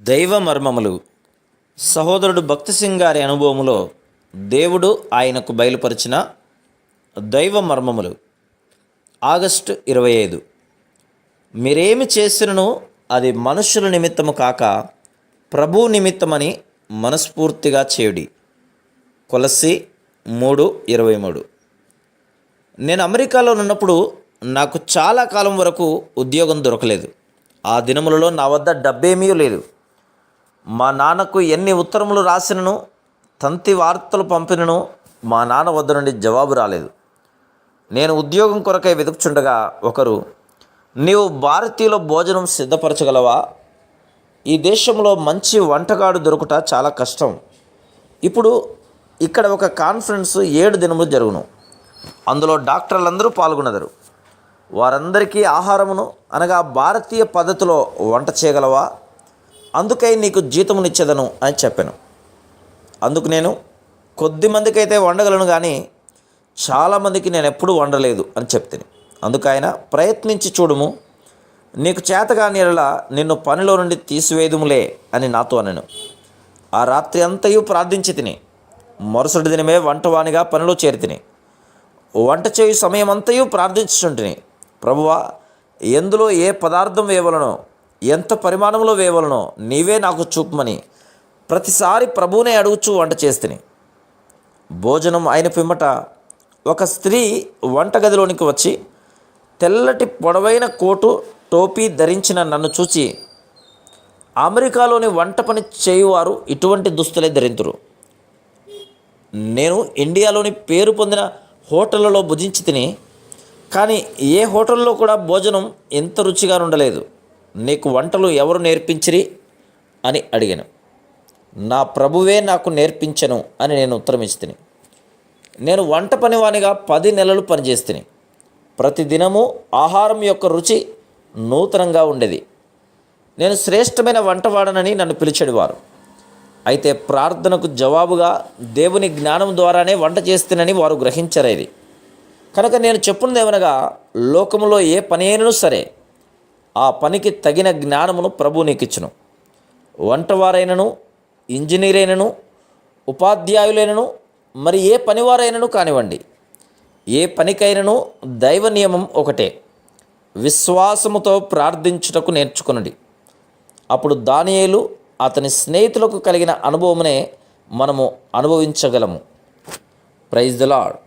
దైవ మర్మములు. సహోదరుడు భక్తి సింగ్ గారి అనుభవములో దేవుడు ఆయనకు బయలుపరిచిన దైవ మర్మములు. ఆగస్టు 25. మీరేమి చేసినను అది మనుషుల నిమిత్తము కాక ప్రభు నిమిత్తమని మనస్ఫూర్తిగా చేయుడి. కొలస్సీ 3:23. నేను అమెరికాలో ఉన్నప్పుడు నాకు చాలా కాలం వరకు ఉద్యోగం దొరకలేదు. ఆ దినములలో నా వద్ద డబ్బేమీ లేదు. మా నాన్నకు ఎన్ని ఉత్తరములు రాసినను, తంతి వార్తలు పంపినను మా నాన్న వద్ద నుండి జవాబు రాలేదు. నేను ఉద్యోగం కొరకై వెతుకుచుండగా ఒకరు, నీవు భారతీయుల భోజనం సిద్ధపరచగలవా? ఈ దేశంలో మంచి వంటగాడు దొరుకుట చాలా కష్టం. ఇప్పుడు ఇక్కడ ఒక కాన్ఫరెన్స్ 7 దినములు జరుగును. అందులో డాక్టర్లందరూ పాల్గొనదరు. వారందరికీ ఆహారమును అనగా భారతీయ పద్ధతిలో వంట చేయగలవా? అందుకై నీకు జీతమునిచ్చేదను అని చెప్పాను. అందుకు నేను, కొద్ది మందికి అయితే వండగలను, కానీ చాలామందికి నేను ఎప్పుడూ వండలేదు అని చెప్తాను. అందుకు ఆయన, ప్రయత్నించి చూడుము, నీకు చేతగాని యెడల నిన్ను పనిలో నుండి తీసివేయుదుములే అని నాతో అనెను. ఆ రాత్రి అంతయు ప్రార్థించి తిని మరుసటి దినమే వంటవానిగా పనిలో చేరి తిని వంట చేయు సమయం అంతయు ప్రార్థించుచుంటిని. ప్రభువా, ఎందులో ఏ పదార్థం వేయవలనో, ఎంత పరిమాణంలో వేయవలనో నీవే నాకు చూపమని ప్రతిసారి ప్రభువునే అడుగుచూ వంట చేస్తుని. భోజనం అయిన పిమ్మట ఒక స్త్రీ వంటగదిలోనికి వచ్చి తెల్లటి పొడవైన కోటు, టోపీ ధరించిన నన్ను చూచి, అమెరికాలోని వంట పని చేయువారు ఇటువంటి దుస్తులే ధరింతురు. నేను ఇండియాలోని పేరు పొందిన హోటళ్లలో భుజించి తిని, కానీ ఏ హోటల్లో కూడా భోజనం ఎంత రుచిగా ఉండలేదు. నీకు వంటలు ఎవరు నేర్పించిరి అని అడిగాను. నా ప్రభువే నాకు నేర్పించను అని నేను ఉత్తరం ఇచ్చితిని. నేను వంట పనివానిగా 10 నెలలు పనిచేస్తుని. ప్రతిదినము ఆహారం యొక్క రుచి నూతనంగా ఉండేది. నేను శ్రేష్టమైన వంటవాడనని నన్ను పిలిచేవారు. అయితే ప్రార్థనకు జవాబుగా దేవుని జ్ఞానం ద్వారానే వంట చేస్తునని వారు గ్రహించరేది. కనుక నేను చెప్పున్నదేమనగా, లోకములో ఏ పని అయినను సరే ఆ పనికి తగిన జ్ఞానమును ప్రభువు నీకిచ్చును. వంటవారైనను, ఇంజనీర్ అయినను, ఉపాధ్యాయులైనను, మరి ఏ పనివారైనను కానివ్వండి, ఏ పనికైనను దైవ నియమం ఒకటే, విశ్వాసముతో ప్రార్థించుటకు నేర్చుకొనుడి. అప్పుడు దానియేలు అతని స్నేహితులకు కలిగిన అనుభవమునే మనము అనుభవించగలము. Praise the lord.